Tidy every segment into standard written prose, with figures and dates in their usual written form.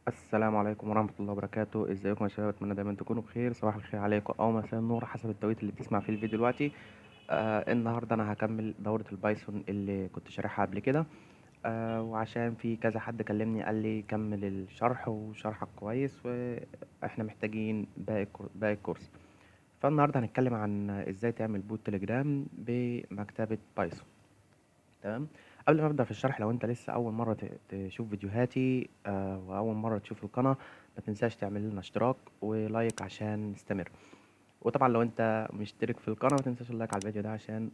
السلام عليكم ورحمة الله وبركاته. ازيكم يا شباب؟ اتمنى دايما تكونوا بخير. صباح الخير عليكم او مساء النور حسب التوقيت اللي بتسمع فيه الفيديو دلوقتي. النهارده انا هكمل دورة البايثون اللي كنت شارحها قبل كده. وعشان في كذا حد كلمني قال لي كمل الشرح وشرحك كويس واحنا محتاجين باقي الكورس. فالنهارده هنتكلم عن ازاي تعمل بوت تليجرام بمكتبة بايثون. تمام. قبل ما ابدا في الشرح، لو انت لسه اول مره تشوف فيديوهاتي واول مره تشوف القناه، ما تنساش تعمل لنا اشتراك ولايك عشان نستمر. وطبعا لو انت مشترك في القناه، ما تنساش اللايك على الفيديو ده عشان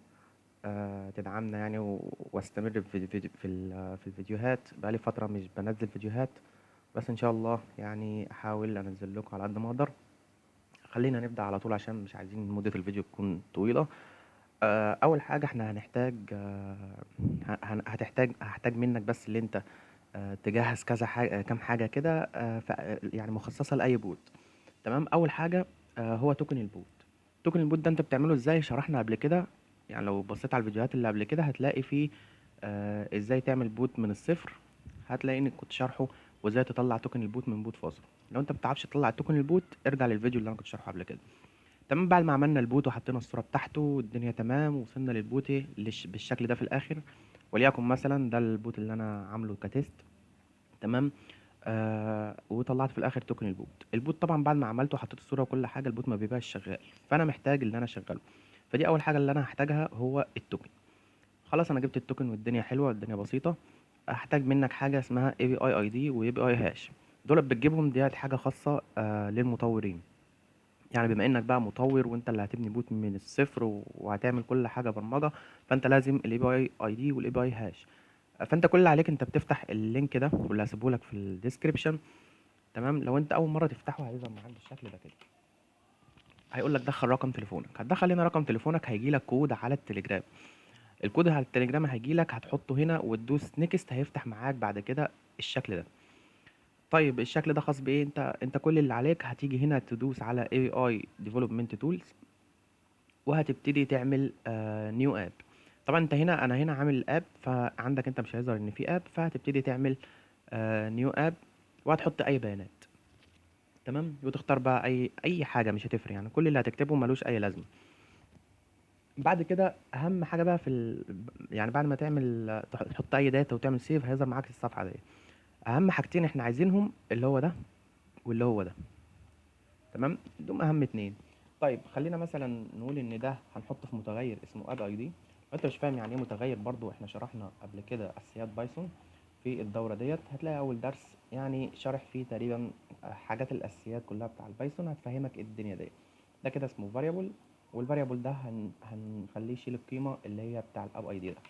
تدعمنا يعني واستمر في الفيديوهات. بقالي فتره مش بنزل فيديوهات، بس ان شاء الله يعني احاول انزل لكم على قد ما اقدر. خلينا نبدا على طول عشان مش عايزين مده الفيديو تكون طويله. اول حاجه احنا هنحتاج هحتاج منك بس اللي انت تجهز كذا حاجه، كام حاجه كده، يعني مخصصه لاي بوت. تمام. اول حاجه هو توكن البوت. توكن البوت ده انت بتعمله ازاي؟ شرحنا قبل كده. يعني لو بصيت على الفيديوهات اللي قبل كده هتلاقي فيه ازاي تعمل بوت من الصفر. هتلاقي اني كنت شارحه، وازاي تطلع توكن البوت من بوت فاصل. لو انت بتعرفش تطلع توكن البوت، ارجع للفيديو اللي انا كنت شارحه قبل كده. تمام. بعد ما عملنا البوت وحطينا الصورة بتاعته والدنيا تمام، وصلنا للبوت بالشكل ده في الآخر. وليكن مثلا ده البوت اللي أنا عامله كتيست. تمام. وطلعت في الآخر توكن البوت طبعا بعد ما عملته وحطيت الصورة وكل حاجة، البوت ما بيبقاش شغال. فأنا محتاج اللي أنا أشغله. فدي أول حاجة اللي أنا هحتاجها، هو التوكن. خلاص أنا جبت التوكن والدنيا حلوة والدنيا بسيطة. هحتاج منك حاجة اسمها API ID و API هاش. دول بتجيبهم، دي حاجة خاصة للمطورين. يعني بما انك بقى مطور وانت اللي هتبني بوت من الصفر وهتعمل كل حاجه برمجه، فانت لازم الاي بي اي اي دي والاي بي اي هاش. فانت كل اللي عليك انت بتفتح اللينك ده واللي هسيبه لك في الديسكريبشن. تمام. لو انت اول مره تفتحه هيظهر معاك بالشكل ده كده. هيقول لك دخل رقم تليفونك. هتدخل هنا رقم تليفونك، هيجي لك كود على التليجرام. الكود على التليجرام هيجي لك، هتحطه هنا وتدوس نيكست، هيفتح معاك بعد كده الشكل ده. طيب الشكل ده خاص بايه؟ انت كل اللي عليك هتيجي هنا تدوس على اي اي ديفلوبمنت تولز، وهتبتدي تعمل نيو اب. طبعا انت هنا، انا هنا عامل اب، فعندك انت مش هيظهر ان في اب، فهتبتدي تعمل نيو اب، وهتحط اي بيانات. تمام. وتختار بقى اي حاجه، مش هتفرق يعني، كل اللي هتكتبه ملوش اي لازمه. بعد كده اهم حاجه بقى يعني بعد ما تعمل تحط اي داتا وتعمل سيف، هيظهر معاك الصفحه دي. اهم حاجتين احنا عايزينهم اللي هو ده واللي هو ده. تمام. دول اهم اتنين. طيب خلينا مثلا نقول ان ده هنحطه في متغير اسمه اد اي دي. لو انت مش فاهم يعني ايه متغير، برضو احنا شرحنا قبل كده اساسيات بايثون في الدوره ديت. هتلاقي اول درس يعني شارح فيه تقريبا حاجات الاساسيات كلها بتاع البايثون، هتفهمك ايه الدنيا ديت. ده كده اسمه فاريبل، والفاريبل ده هنخليه يشيل القيمه اللي هي بتاع الاب اي دي ده.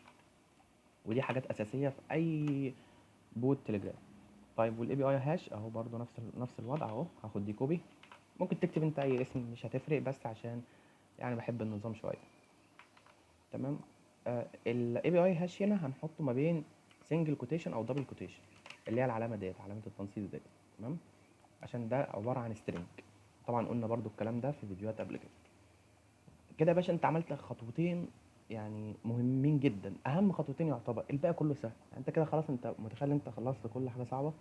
ودي حاجات اساسيه في اي بوت تليجرام. طيب والاي بي اي هاش اهو، برضو نفس الوضع اهو. هاخد دي كوبي. ممكن تكتب انت اي اسم مش هتفرق، بس عشان يعني بحب النظام شويه. تمام. الاي بي اي هاش هنا هنحطه ما بين سنجل كوتيشن او دبل كوتيشن، اللي هي العلامه ديت، علامه التنصيص ديت. تمام. عشان ده عباره عن سترينج. طبعا قلنا برضو الكلام ده في فيديوهات قبل كده. كده يا باشا انت عملت خطوتين يعني مهمين جدا، اهم خطوتين يعتبر. الباقي كله سهل. يعني انت كده خلاص، انت متخيل انت خلصت كل حاجه صعبه.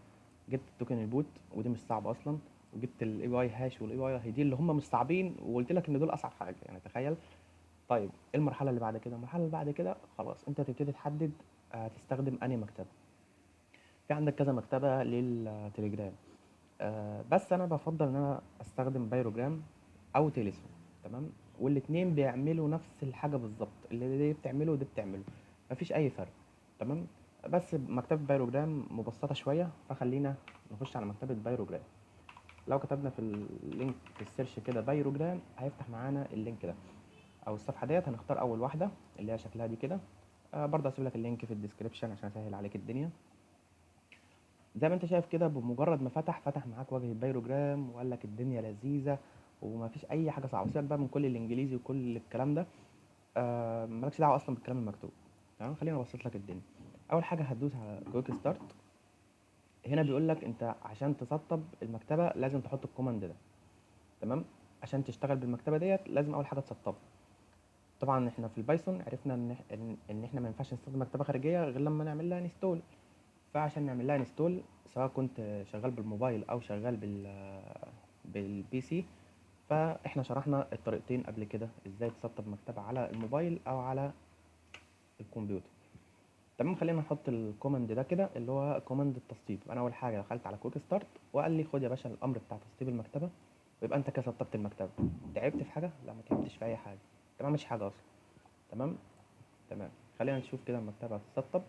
جبت التوكن البوت ودي مش صعبه اصلا، وجبت الاي بي اي هاش والاي بي اي دي اللي هم مش صعبين، وقلت لك ان دول اصعب حاجه يعني، تخيل. طيب ايه المرحله اللي بعد كده؟ المرحله اللي بعد كده خلاص انت تبتدي تحدد هتستخدم انهي مكتبه. في عندك كذا مكتبه للتليجرام. بس انا بفضل ان انا استخدم بايروجرام او تيليسون. تمام. والاتنين بيعملوا نفس الحاجه بالظبط، اللي دي بتعمله ودي بتعمله، مفيش اي فرق. تمام. بس مكتبه بايروجرام مبسطه شويه، فخلينا نخش على مكتبه بايروجرام. لو كتبنا في اللينك في السيرش كده بايروجرام، هيفتح معانا اللينك ده او الصفحه ديت. هنختار اول واحده اللي هي شكلها دي كده. برضه هسيب لك اللينك في الديسكريبشن عشان اسهل عليك الدنيا. زي ما انت شايف كده، بمجرد ما فتح معاك واجهه بايروجرام وقال لك الدنيا لذيذه وما فيش اي حاجه صعبه. سيبك بقى من كل الانجليزي وكل الكلام ده. مالكش دعوه اصلا بالكلام المكتوب. تمام. خليني ابسط لك الدنيا. اول حاجه هتدوس على كويك ستارت. هنا بيقول لك انت عشان تسطب المكتبه لازم تحط الكوماند ده. تمام. عشان تشتغل بالمكتبه ديت لازم اول حاجه تسطبها. طبعا احنا في البايثون عرفنا ان احنا ما ينفعش نستخدم مكتبه خارجيه غير لما نعمل لها انستول. فعشان نعمل لها انستول، سواء كنت شغال بالموبايل او شغال بالبي سي، فاحنا شرحنا الطريقتين قبل كده، ازاي تسطب مكتبة على الموبايل او على الكمبيوتر. تمام، خلينا نحط الكوماند ده كده اللي هو كوماند التسطيب. انا اول حاجه دخلت على كويك ستارت وقال لي خد يا باشا الامر بتاع تسطيب المكتبه، ويبقى انت كده سطبت المكتبه. تعبت في حاجه؟ لا، ما تعبتش في اي حاجه، انت ما عملتش حاجه اصلا. تمام. تمام، خلينا نشوف كده المكتبه هتتسطب.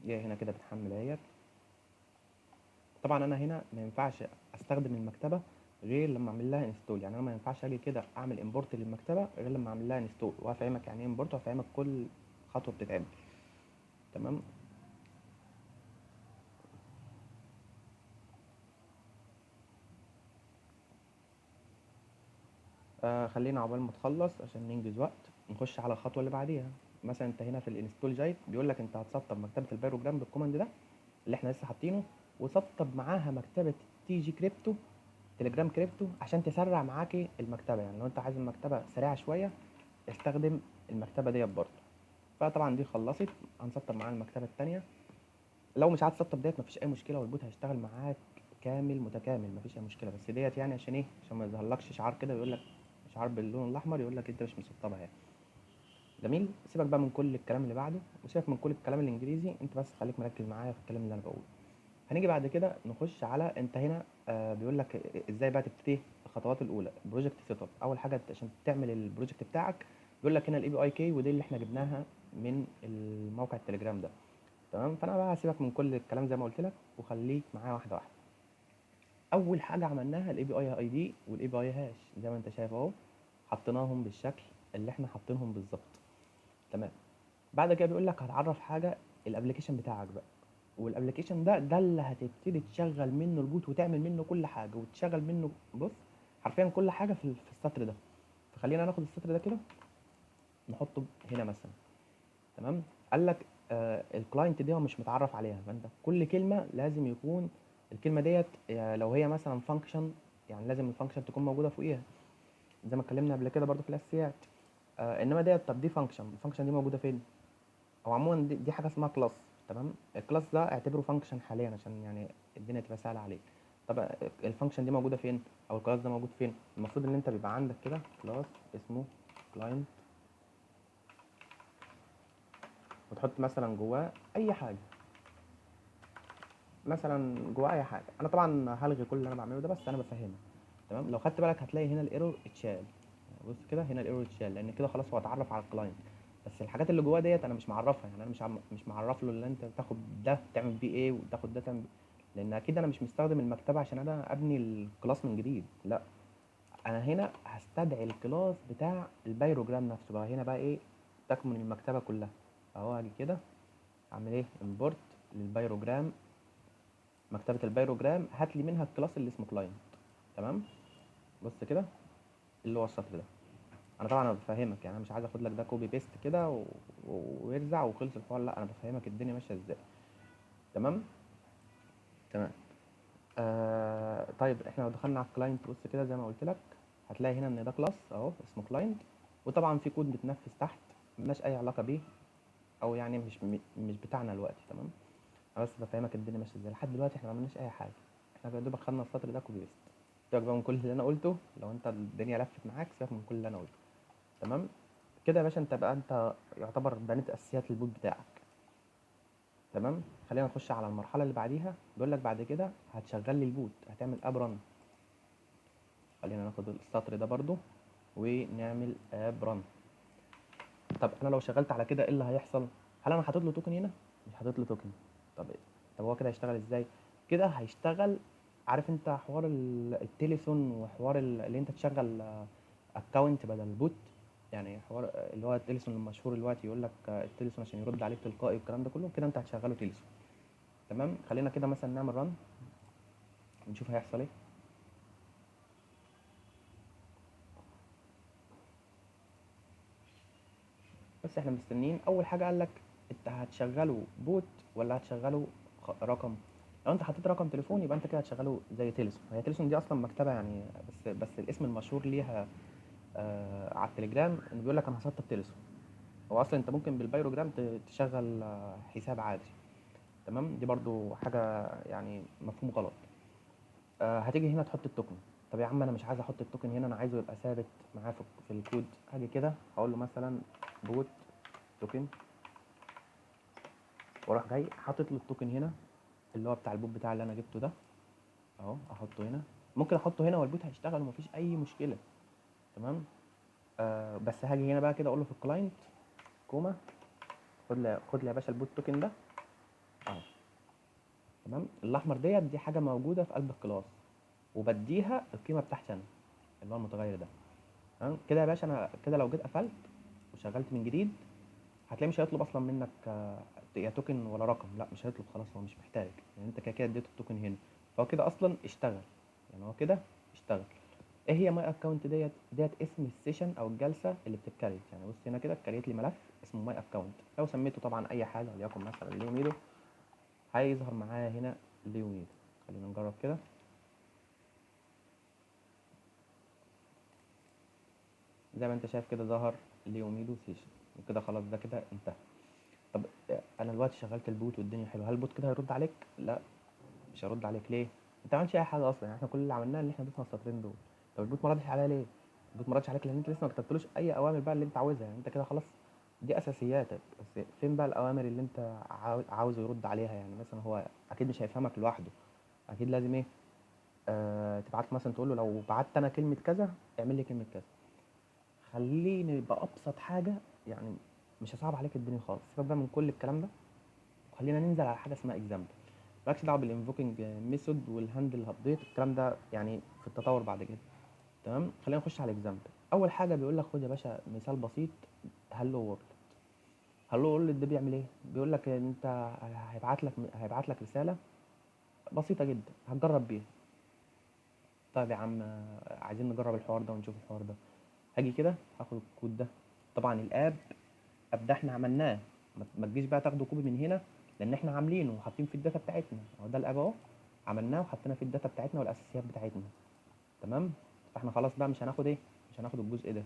جاي هنا كده بتحمل اهيت. طبعا انا هنا ما ينفعش استخدم المكتبه غير لما اعمل لها انستول، يعني انا ما ينفعش اجي كده اعمل امبورت للمكتبه غير لما اعمل لها انستول، وهفهمك يعني ايه امبورت، وهفهمك كل خطوه بتتعمل. تمام. خلينا عقبال ما تخلص عشان ننجز وقت نخش على الخطوه اللي بعديها. مثلا انت هنا في الانستول جايد بيقول لك انت هتسطب مكتبه البايروجرام بالكوماند ده اللي احنا لسه حاطينه، وسطب معاها مكتبه تي جي كريبتو، تليجرام كريبتو، عشان تسرع معاكي المكتبه. يعني لو انت عايز المكتبه سريعه شويه استخدم المكتبه ديت برضه. فطبعا دي خلصت، هنسطب معاها المكتبه الثانيه. لو مش عايز تسطب ديت مفيش اي مشكله، والبوت هيشتغل معاك كامل متكامل، مفيش اي مشكله. بس ديت يعني عشان ايه؟ عشان ما يظهرلكش شعار كده يقول لك، شعار باللون الاحمر يقول لك انت مش مسطبها يعني. جميل. سيبك بقى من كل الكلام اللي بعده، وسيبك من كل الكلام الانجليزي، انت بس خليك مركز معايا في الكلام اللي انا بقوله. هنيجي بعد كده نخش على انت هنا بيقول لك ازاي بقى تبتدي الخطوات الاولى، بروجكت سيت اب. اول حاجه عشان تعمل البروجكت بتاعك بيقول لك هنا الاي بي اي كي، ودي اللي احنا جبناها من الموقع التليجرام ده. تمام. فانا بقى هسيبك من كل الكلام زي ما قلت لك، وخليك معايا واحده واحده. اول حاجه عملناها الاي بي اي اي دي والاي بي اي هاش، زي ما انت شايف اهو، حطيناهم بالشكل اللي احنا حاطينهم بالظبط. تمام. بعد كده بيقول لك هتعرف حاجه الابلكيشن بتاعك بقى، والابلكيشن ده اللي هتبتدي تشغل منه البوت وتعمل منه كل حاجه وتشغل منه، بص، حرفيا كل حاجه في السطر ده. فخلينا ناخد السطر ده كده نحطه هنا مثلا. تمام. قال لك الكلاينت دي هو مش متعرف عليها، فانت كل كلمه لازم يكون الكلمه ديت لو هي مثلا فانكشن، يعني لازم الفانكشن تكون موجوده فوقيها، زي ما اتكلمنا قبل كده برضو في الاساسيات. انما ديت، طب دي فانكشن، الفانكشن دي موجوده فين؟ او عموما دي حاجه اسمها كلاس. تمام. الكلاس ده اعتبره فانكشن حاليا عشان يعني الدنيا تبقى سهله عليك. طب الفانكشن دي موجوده فين، او الكلاس ده موجود فين؟ المفروض ان انت بيبقى عندك كده كلاس اسمه كلاينت، وتحط مثلا جواه اي حاجه، مثلا جواه اي حاجه. انا طبعا هلغي كل اللي انا بعمله ده، بس انا بفهمك. تمام. لو خدت بالك هتلاقي هنا الايرور اتشال. بص كده، هنا الايرور اتشال لان كده خلاص هو اتعرف على الكلاينت. بس الحاجات اللي جواه ديت انا مش معرفها، يعني انا مش معرف له اللي انت تاخد ده تعمل بيه ايه وتاخد ده تعمل بيه. لان اكيد انا مش مستخدم المكتبه عشان انا ابني الكلاس من جديد، لا. انا هنا هستدعي الكلاس بتاع البايروجرام نفسه بقى. هنا بقى ايه؟ تكمن المكتبه كلها. اهو هاجي كده اعمل ايه؟ امبورت للبايروجرام، مكتبه البايروجرام، هات لي منها الكلاس اللي اسمه كلاينت. تمام. بص كده اللي هو السطر ده. انا طبعا انا بفهمك، يعني انا مش عايز اخد لك ده كوبي بيست كده ويرزع وخلص الحوار، لا، انا بفهمك الدنيا ماشيه ازاي. تمام. تمام. طيب احنا لو دخلنا على الكلاينت، بص كده زي ما قلت لك، هتلاقي هنا ان ده كلاس اهو اسمه كلاينت، وطبعا في كود بتنفذ تحت ملناش اي علاقه بيه، او يعني مش بتاعنا دلوقتي. تمام. انا بس بفهمك الدنيا ماشيه ازاي. لحد دلوقتي احنا ما عملناش اي حاجه، احنا يا دوبك خدنا السطر ده كوبي بيست. سيبك بقى من كل اللي انا قلته، لو انت الدنيا لفت معاك سيبك من كل اللي انا قلته. تمام. كده يا باشا انت يعتبر بنيت اساسيات البوت بتاعك. تمام. خلينا نخش على المرحله اللي بعديها. بيقول لك بعد كده هتشغل لي البوت، هتعمل اب رن. خلينا ناخد السطر ده برضو ونعمل اب رن. طب انا لو شغلت على كده ايه اللي هيحصل؟ هل انا حاطط له توكن هنا؟ مش حاطط له توكن. طب إيه؟ طب هو كده هيشتغل ازاي؟ كده هيشتغل، عارف انت حوار التليفون، وحوار اللي انت تشغل اكونت بدل بوت، يعني حوار اللي هو التليفون المشهور دلوقتي يقول لك التليفون عشان يرد عليك تلقائي والكلام ده كله، كده انت هتشغله تليفون. تمام. خلينا كده مثلا نعمل رن ونشوف هيحصل ايه. بس احنا مستنيين. اول حاجه قال لك انت هتشغله بوت ولا هتشغله رقم. لو انت حطيت رقم تليفون يبقى انت كده هتشغله زي تيلسون. هي تيلسون دي اصلا مكتبه يعني، بس الاسم المشهور ليها على التليجرام انه بيقول لك انا هسطب تلسون. هو اصلا انت ممكن بالبايروجرام تشغل حساب عادي. تمام، دي برضو حاجه يعني مفهوم غلط. هتيجي هنا تحط التوكن. طب يا عم انا مش عايز احط التوكن هنا، انا عايزه يبقى ثابت معايا في الكود. هاجي كده هقول له مثلا بوت توكن، واروح جاي حاطط له التوكن هنا اللي هو بتاع البوت بتاع اللي انا جبته ده اهو. احطه هنا، ممكن احطه هنا والبوت هيشتغل ومفيش اي مشكله. تمام. بس هاجي هنا بقى كده اقول له في الكلاينت كوما، خد لي يا باشا البوت توكن ده اهو. تمام، الاحمر دي حاجه موجوده في قلب الكلاس، وبديها القيمه بتاعتي انا اللي هو المتغير ده. تمام كده يا باشا. انا كده لو جيت قفلت وشغلت من جديد هتلاقي مش هيطلب اصلا منك يا توكن ولا رقم. لا مش هيطلب خلاص، هو مش محتاج يعني انت كده كده اديته التوكن هنا. فهو كده اصلا اشتغل، يعني هو كده اشتغل. ايه هي ماي اكونت ديت اسم السيشن او الجلسه اللي بتتكريت. يعني بص هنا كده اتكريت لي ملف اسمه ماي اكونت. لو سميته طبعا اي حاجه وليكن مثلا ليوميدو هيظهر معايا هنا ليوميدو. خلينا نجرب كده. زي ما انت شايف كده ظهر ليوميدو سيشن. وكده خلاص ده كده انتهى. طب انا دلوقتي شغلت البوت والدنيا حلوه، هل البوت كده هيرد عليك؟ لا مش هيرد عليك. ليه؟ انت ما عملتش اي حاجه اصلا. يعني احنا كل اللي عملناه ان احنا ضفنا السطرين دول. طب البوت ما ردش عليا ليه؟ البوت ما ردش عليك لان انت لسه ما كتبتلوش اي اوامر بقى اللي انت عاوزها. يعني انت كده خلاص دي اساسياتك. بس فين بقى الاوامر اللي انت عاوزه يرد عليها؟ يعني مثلا هو اكيد مش هيفهمك لوحده، اكيد لازم ايه، تبعت مثلا تقول له لو بعت انا كلمه كذا اعمل لي كلمه كذا. خليني بابسط حاجه يعني، مش هصعب عليك الدنيا خالص. سيبك بقى من كل الكلام ده وخلينا ننزل على حاجه اسمها اكزامبل. مالكش دعوه بالانفوكينج ميثود والهاندل ابديت، الكلام ده يعني في التطور بعد كده. تمام، خلينا نخش على اكزامبل. اول حاجه بيقول لك خد يا باشا مثال بسيط. هلو وورلد. هلو وورلد ده بيعمل ايه؟ بيقول لك ان انت هيبعت لك رساله بسيطه جدا هتجرب بيها. طيب يا عم عايزين نجرب الحوار ده ونشوف الحوار ده. هاجي كده هاخد الكود ده. طبعا الاب ده احنا عملناه، ما تجيش بقى تاخده كوبي من هنا لان احنا عاملينه وحاطين فيه الداتا بتاعتنا. اهو ده الاب اهو، عملناه وحطينا فيه الداتا بتاعتنا والاساسيات بتاعتنا. تمام. فاحنا خلاص بقى مش هناخد ايه، مش هناخد الجزء ده،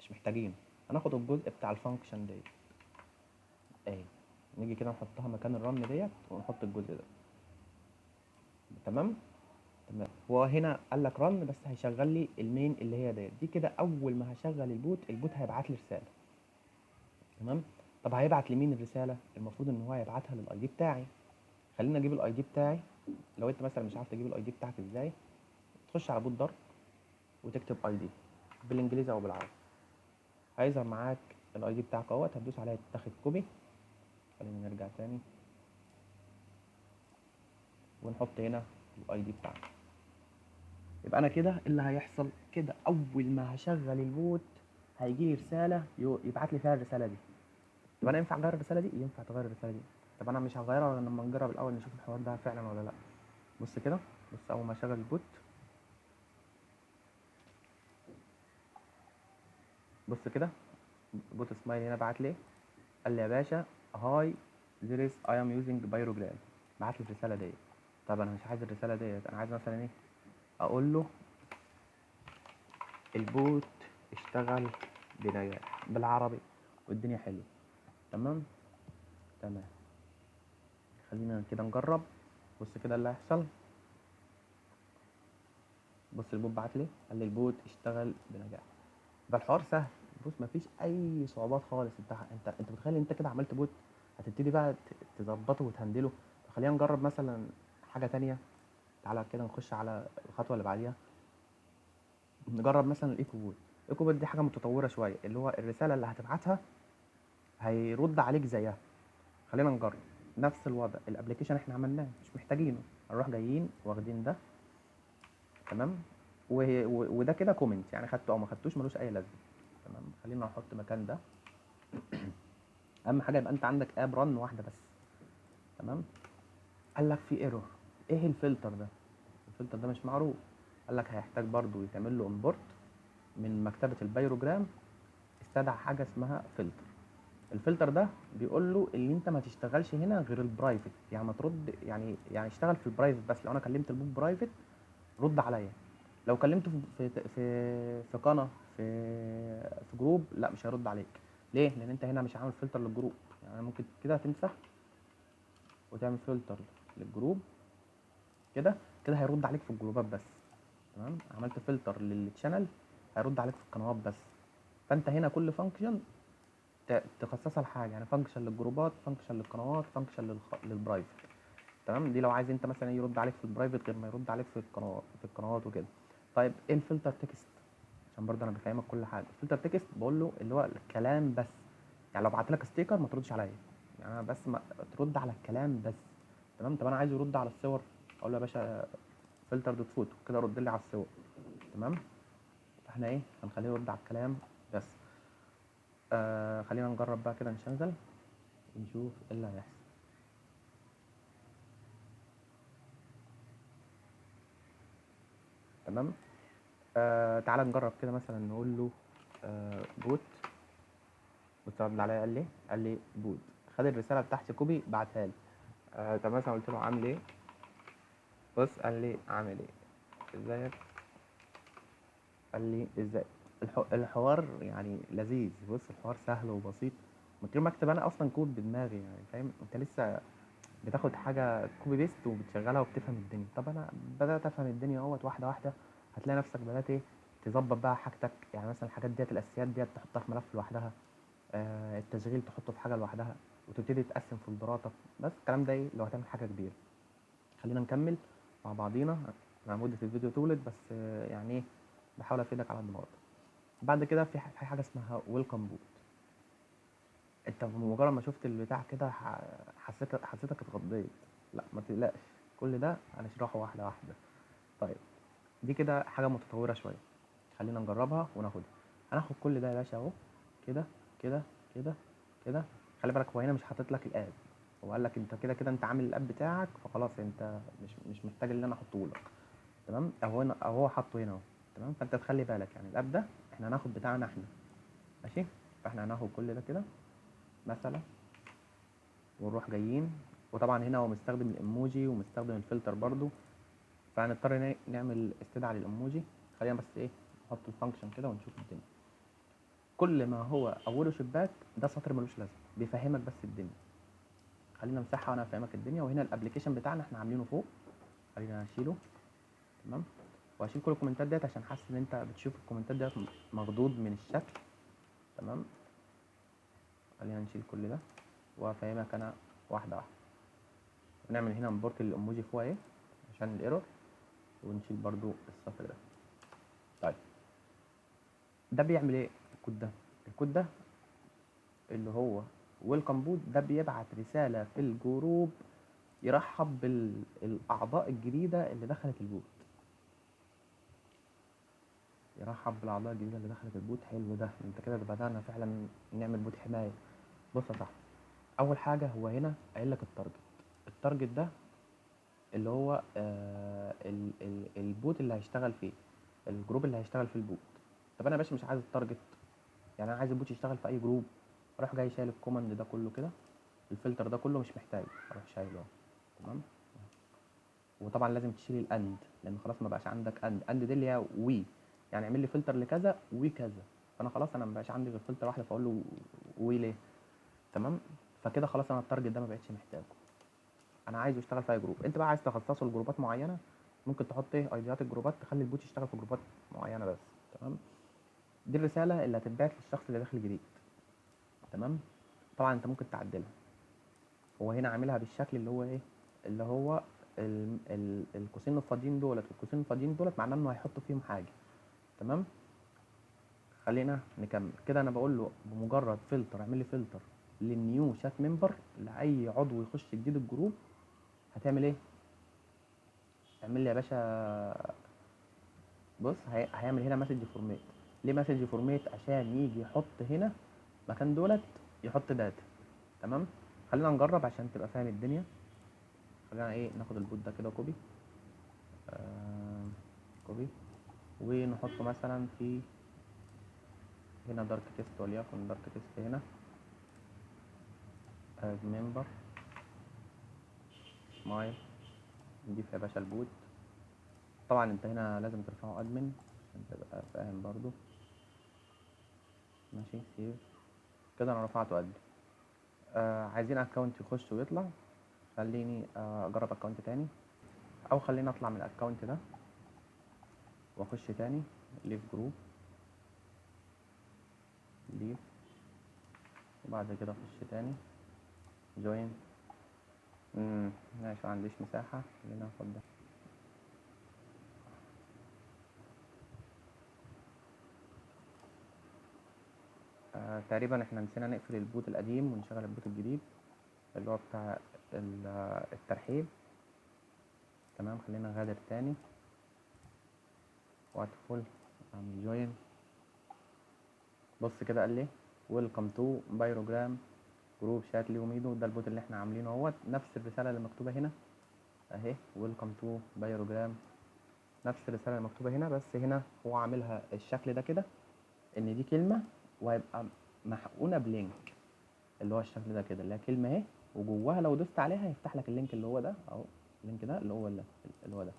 مش محتاجينه. هناخد الجزء بتاع الفانكشن ديت اهي. نيجي كده نحطها مكان الرن ديت ونحط الجزء ده. تمام. تمام. هو هنا قال لك رن بس هيشغل لي المين اللي هي دي كده. اول ما هشغل البوت هيبعت لي رساله. تمام. طب هيبعت لمين الرساله؟ المفروض ان هو هيبعتها للاي دي بتاعي. خلينا اجيب الاي دي بتاعي. لو انت مثلا مش عارف تجيب الاي دي بتاعك ازاي، تخش على بوت دارك وتكتب اي دي بالانجليزي او بالعربي. هيظهر معاك الاي دي بتاعك اهوت. هتدوس عليها تاخد كوبي. خلينا نرجع تاني ونحط هنا الاي دي بتاعنا. يبقى انا كده اللي هيحصل كده اول ما هشغل البوت هيجي لي رساله يبعت لي فيها الرساله دي. طب انا ينفع اغير الرساله دي؟ ينفع تغير الرساله دي. طب انا مش هغيرها غير لما نجرب الاول نشوف الحوار ده فعلا ولا لا. بص كده، بص اول ما اشغل البوت، بص كده بوت سمايل هنا بعت لي قال لي يا باشا هاي there is I am using pyrogram. بعت لي الرساله ديت. طب انا مش عايز الرساله ديت، انا عايز مثلا ايه، اقول له البوت اشتغل بنجاح بالعربي والدنيا حلوه. تمام. تمام. خلينا كده نجرب. بص كده اللي هيحصل. بص البوت بعت لي قال لي البوت اشتغل بنجاح. ده الحوار سهل. بص مفيش اي صعوبات خالص. انت متخيل انت كده عملت بوت هتبتدي بقى تظبطه وتهندله. خلينا نجرب مثلا حاجه تانية. تعالى كده نخش على الخطوه اللي بعديها. نجرب مثلا الايكو بوت. الايكو بوت دي حاجه متطوره شويه، اللي هو الرساله اللي هتبعتها هيرد عليك زيها. خلينا نجرب نفس الوضع. الابلكيشن احنا عملناه مش محتاجينه، هنروح جايين واخدين ده. تمام. وده كده كومنت يعني خدته او ما خدتوش ملوش اي لازمه. تمام. خلينا نحط مكان ده. اهم حاجه يبقى انت عندك اب رن واحده بس. تمام. قال لك في ايرور. ايه الفلتر ده؟ الفلتر ده مش معروف. قال لك هيحتاج برضو يتعمل له امبورت من مكتبه البايروجرام. استدعى حاجه اسمها فلتر. الفلتر ده بيقول له ان انت ما تشتغلش هنا غير البرايفت. يعني ما ترد يعني اشتغل في البرايفت بس. لو انا كلمت البوت برايفت رد عليا. لو كلمته في قناه، في جروب، لا مش هيرد عليك. ليه؟ لان انت هنا مش عامل فلتر للجروب. يعني ممكن كده تمسح وتعمل فلتر للجروب كده، كده هيرد عليك في الجروبات بس. تمام، عملت فلتر للشانل هيرد عليك في القنوات بس. فانت هنا كل فانكشن تخصصها لحاجه، يعني فانكشن للجروبات، فانكشن للقنوات، فانكشن للبرايفت. تمام، دي لو عايز انت مثلا يرد عليك في البرايفت غير ما يرد عليك في القنوات وكده. طيب ايه الفلتر تكست؟ عشان برضه انا بفهمك كل حاجه. الفلتر تكست بقول له اللي هو الكلام بس. يعني لو بعت لك ستيكر ما تردش عليا، يعني انا بس ما ترد على الكلام بس. تمام. طب انا عايز يرد على الصور، اقول له يا باشا فلتر دوت فوتو كده، رد لي على الصور. تمام. احنا ايه هنخليه يرد على الكلام بس. خلينا نجرب بقى كده، نشغل ونشوف ايه اللي هيحصل. تمام. تعالى نجرب كده، مثلا نقول له بوت. بص رد عليا قال لي، بوت. خد الرساله بتاعتي كوبي بعتها لي. طب مثلا قلت له عامل ايه، بص قال لي عامل ايه، ازيك، قال لي ازاي. الحوار يعني لذيذ. بص الحوار سهل وبسيط، من غير ما اكتب انا اصلا كود بدماغي. يعني فاهم، انت لسه بتاخد حاجه كوبي بيست وبتشغلها وبتفهم الدنيا. طب انا بدات افهم الدنيا اهوت واحده واحده. هتلاقي نفسك بدات ايه، تظبط بقى حاجتك. يعني مثلا الحاجات ديت، الاساسيات ديت تحطها في ملف لوحدها. التشغيل تحطه في حاجه لوحدها، وتبتدي تقسم فولدراتك. بس الكلام ده ايه لو هتعمل حاجه كبيره. خلينا نكمل مع بعضينا. مع مده الفيديو طولت، بس يعني ايه، بحاول افيدك على قد ما اقدر. بعد كده في حاجه اسمها ويلكم بوت. انت بمجرد ما شفت البتاع كده حسيتك اتخضيت. لا ما تقلقش، كل ده هنشرحه واحده واحده. طيب دي كده حاجه متطوره شويه، خلينا نجربها وناخدها. هناخد كل ده يا باشا اهو، كده كده كده كده. خلي بالك هو هنا مش حاطط لك الاب. هو قال لك انت كده كده انت عامل الاب بتاعك، فخلاص انت مش محتاج ان انا احطه لك. تمام، او هنا او هو حاطه هنا اهو. تمام، فانت تخلي بالك يعني الاب ده احنا هناخد بتاعنا احنا. ماشي، فاحنا هناخد كل ده كده مثلا، ونروح جايين. وطبعا هنا هو مستخدم الايموجي ومستخدم الفلتر برضو، فهنضطر نعمل استدعاء للايموجي. خلينا بس ايه، نحط الفانكشن كده ونشوف الدنيا. كل ما هو اوله شباك ده سطر ملوش لازمه، بيفهمك بس الدنيا. خلينا نمسحها وانا افهمك الدنيا. وهنا الابلكيشن بتاعنا احنا عاملينه فوق، خلينا نشيله. تمام، وهشيل كل الكومنتات ديت عشان حاسس ان انت بتشوف الكومنتات ديت مخضوض من الشكل. تمام، خلينا نشيل كل ده وافهمك انا واحده واحده. ونعمل هنا امبورت الايموجي فوق اهي عشان الايرور، ونشيل برضو السطر ده. طيب ده بيعمل ايه الكود ده اللي هو ويلكم بوت، ده بيبعت رساله في الجروب يرحب بالاعضاء الجديده اللي دخلت البوت. يرحب بالاعضاء الجديده اللي دخلت البوت. حلو، ده انت كده بدانا فعلا نعمل بوت حمايه. بص يا صاحبي، اول حاجه هو هنا قايل لك التارجت ده اللي هو البوت اللي هيشتغل فيه، الجروب اللي هيشتغل في البوت. طب انا يا باشا مش عايز التارجت، يعني انا عايز البوت يشتغل في اي جروب. اروح جاي شايل الكوماند ده كله كده، الفلتر ده كله مش محتاج، اروح شايله اهو. تمام، وطبعا لازم تشيل الاند، لان خلاص ما بقاش عندك اند دي اللي هي وي، يعني اعمل لي فلتر لكذا وكذا. فانا خلاص انا ما بقاش عندي غير فلتر واحده، فاقول له وي ليه. تمام، فكده خلاص انا التارجت ده ما بقتش محتاجه. انا عايزه يشتغل في اي جروب. انت بقى عايز تخصصه لجروبات معينه، ممكن تحط ايه ايديات الجروبات، تخلي البوت يشتغل في جروبات معينه بس. تمام، دي الرساله اللي هتتبعت للشخص اللي داخل جديد. تمام، طبعا انت ممكن تعدلها. هو هنا عاملها بالشكل اللي هو ايه، اللي هو القوسين الفاضيين دولت والقوسين الفاضيين دولت، معناه انه هيحط فيهم حاجه. تمام، خلينا نكمل كده. انا بقول له بمجرد فلتر، اعمل لي فلتر للنيو شات ممبر، لاي عضو يخش جديد الجروب. هتعمل ايه، اعمل لي يا باشا، بص هيعمل هنا مسج فورمات. ليه مسج فورمات؟ عشان يجي يحط هنا مكان دولت، يحط داتا. تمام، خلينا نجرب عشان تبقى فاهم الدنيا. خلينا ايه، ناخد البوت ده كده كوبي، كوبي، ونحطه مثلا في هنا دارك تيست، وليكن دارك تيست هنا اد ممبر سمايل. نضيف يا باشا البوت. طبعا انت هنا لازم ترفعه ادمن عشان تبقى فاهم برضو. ماشي سيف كده انا رفعته ادمن. عايزين اكونت يخش ويطلع، خليني اجرب اكونت تاني، او خليني اطلع من الاكونت ده واخش تاني ليف جروب ليف، وبعد كده اخش تاني جوين. ماشي، معنديش مساحة، خلينا ناخد ده. تقريبا احنا نسينا نقفل البوت القديم ونشغل البوت الجديد اللي هو بتاع الترحيب. تمام، خلينا نغادر تاني وادخل اعمل جوين. بص كده قال لي ويلكم تو بايروجرام جروب شات ليوميدو، ده البوت اللي احنا عاملينه اهوت، نفس الرساله اللي مكتوبه هنا اهي، ويلكم تو بايروجرام، نفس الرساله اللي مكتوبه هنا، بس هنا هو عاملها الشكل ده كده ان دي كلمه وهيبقى محقونه بلينك اللي هو الشكل ده كده، اللي هي كلمه اهي، وجواها لو دوست عليها هيفتح لك اللينك اللي هو ده اهو، اللينك ده اللي هو ده.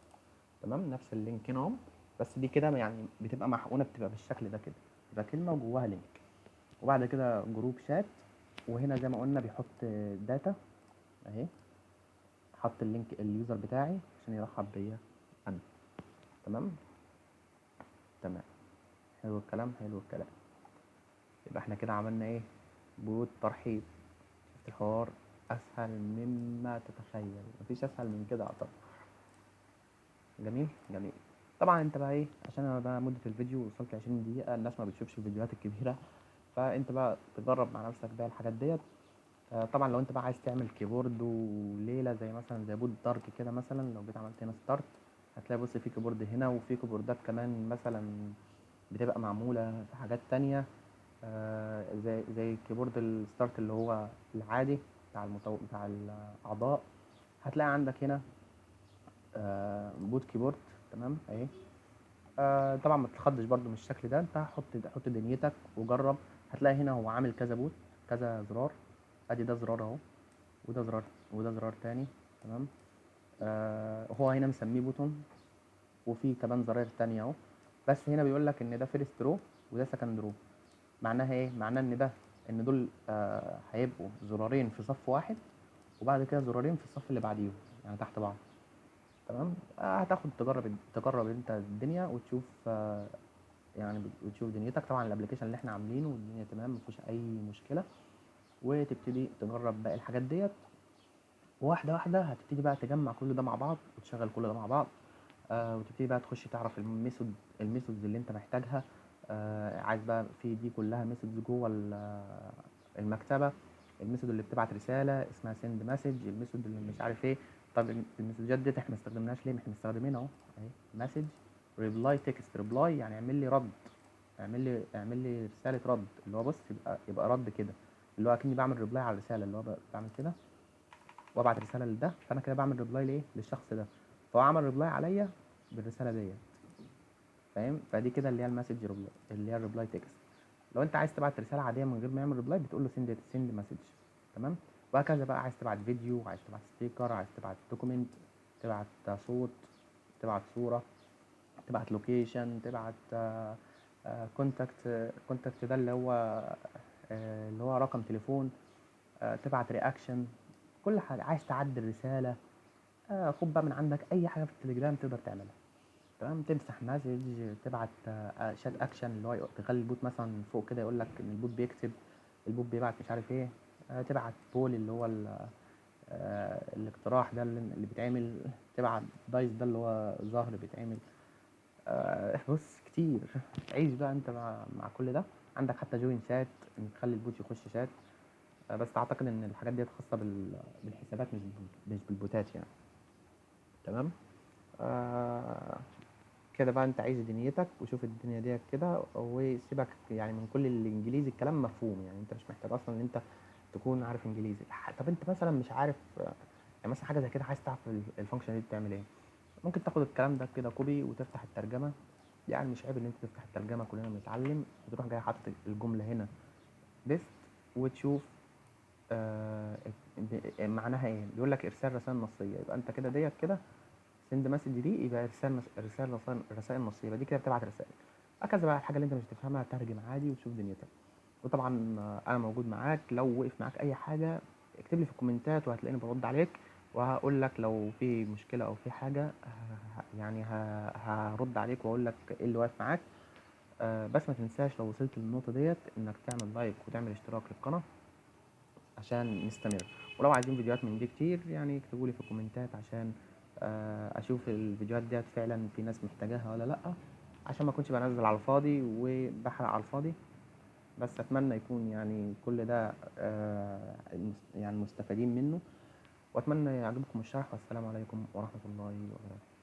تمام، نفس اللينك هنا اهو، بس دي كده يعني بتبقى محقونه، بتبقى بالشكل ده كده، تبقى كلمه وجواها لينك. وبعد كده جروب شات، وهنا زي ما قلنا بيحط داتا اهي، حط اللينك اليوزر بتاعي عشان يرحب بيا انا. تمام تمام، حلو الكلام حلو الكلام. يبقى احنا كده عملنا ايه؟ بوت ترحيب. شفت الحوار اسهل مما تتخيل، مفيش اسهل من كده اعتقد. جميل جميل. طبعا انت بقى ايه، عشان انا بقى مده الفيديو وصلت 20 دقيقه، الناس ما بتشوفش الفيديوهات الكبيره، فانت بقى تجرب مع نفسك بقى الحاجات ديت. طبعا لو انت بقى عايز تعمل كيبورد وليله زي مثلا زي بوت دارك كده، مثلا لو جيت عملت هنا ستارت هتلاقي بص في كيبورد هنا، وفي كيبوردات كمان مثلا بتبقى معموله في حاجات تانية، زي كيبورد الستارت اللي هو العادي بتاع الاعضاء. هتلاقي عندك هنا بوت كيبورد. تمام اهي. طبعا ما تتخضش برضو من الشكل ده، انت حط دنيتك وجرب. هتلاقي هنا هو عامل كذا بوت، كذا زرار، ادي ده زرار اهو، وده زرار، وده زرار تاني. تمام. هو هنا مسميه بوتون، وفي كمان زراير تانية اهو، بس هنا بيقول لك ان ده فيرست رو وده سكند رو. معناها ايه؟ معناها ان ده ان دول هيبقوا زرارين في صف واحد، وبعد كده زرارين في الصف اللي بعديهم يعني تحت بعض. تمام. هتاخد تجرب انت الدنيا وتشوف يعني وتشوف دنيتك. طبعا الابلكيشن اللي احنا عاملينه والدنيا تمام، مفيش اي مشكله، وتبتدي تجرب باقي الحاجات ديت واحده واحده. هتبتدي بقى تجمع كل ده مع بعض وتشغل كل ده مع بعض. وتبتدي بقى تخش تعرف الميثودز اللي انت محتاجها. عايز بقى في دي كلها ميثودز جوه المكتبه. الميثود اللي بتبعت رساله اسمها سند مسج، الميثود اللي مش عارف ايه. طب المسجات دي احنا ما استخدمناش ليه؟ ما احنا مستخدمينها اهو اهي، مسج ريبلاي تكست ريبلاي، يعني اعمل لي رد، اعمل لي رساله رد، اللي هو بص يبقى رد كده، اللي هو اكني بعمل ريبلاي على الرساله، اللي هو بعمل كده وابعت رساله لده، فانا كده بعمل ريبلاي ليه؟ للشخص ده، فهو عمل ريبلاي عليا بالرساله ديت. فاهم؟ فدي كده اللي هي المسج ريبلاي، اللي هي الريبلاي تكست. لو انت عايز تبعت رساله عاديه من غير ما يعمل ريبلاي بتقول له سند مسج. تمام. وهكذا بقى، عايز تبعت فيديو، عايز تبعت ستيكر، عايز تبعت دوكيمنت، تبعت صوت، تبعت صوره، تبعت لوكيشن، تبعت كونتاكت ده اللي هو رقم تليفون، تبعت رياكشن، كل حاجه. عايز تعدل رساله، خد بقى من عندك اي حاجه في التليجرام تقدر تعملها. تمام. تمسح مسج، تبعت شات اكشن اللي هو تخلي البوت مثلا فوق كده يقول لك ان البوت بيكتب، البوت بيبعت مش عارف ايه. تبعت بول اللي هو الاقتراح ده اللي بيتعمل، تبعت دايس ده اللي هو ظهر بيتعمل. بص كتير. عيش بقى انت مع كل ده. عندك حتى جوين شات ان تخلي البوت يخش شات. بس اعتقد ان الحاجات دي خاصه بالحسابات مش بالبوتات يعني. تمام. آه كده بقى انت عايز دنيتك وشوف الدنيا ديت كده، وسيبك يعني من كل الانجليزي، الكلام مفهوم يعني، انت مش محتاج اصلا ان انت تكون عارف انجليزي. طب انت مثلا مش عارف يعني مثلا حاجه زي كده، عايز تعرف الفانكشن دي بتعمل ايه، ممكن تاخد الكلام ده كده كوبي وتفتح الترجمه. يعني مش عيب ان انت تفتح الترجمه، كلنا بنتعلم، وتروح جاي حاطط الجمله هنا بيست، وتشوف معناها ايه. بيقول لك ارسال رسائل نصيه، يبقى انت كده ديت كده send message دي يبقى رسائل نصية، دي كده بتبعت رسائل. هكذا بقى الحاجة اللي أنت مش هتفهمها ترجم عادي وتشوف دنيتك. وطبعًا أنا موجود معاك، لو وقف معاك أي حاجة اكتب لي في الكومنتات وهتلاقيني بارُد عليك، وهاقول لك لو في مشكلة أو في حاجة يعني هارُد عليك وأقول لك إيه اللي واقف معاك. بس ما تنساش لو وصلت للنقطة ديّة إنك تعمل لايك وتعمل اشتراك للقناة عشان نستمر. ولو عايزين فيديوهات من دي كتير يعني اكتبوا لي في الكومنتات عشان أشوف الفيديوهات ديّة فعلًا في ناس محتاجاها والّا لأ، عشان ما أكونش بانزّل على الفاضي وباحرق على الفاضي. بس أتمنى يكون يعني كل ده يعني مستفادين منه، وأتمنى يعجبكم الشرح، والسلام عليكم ورحمة الله وبركاته.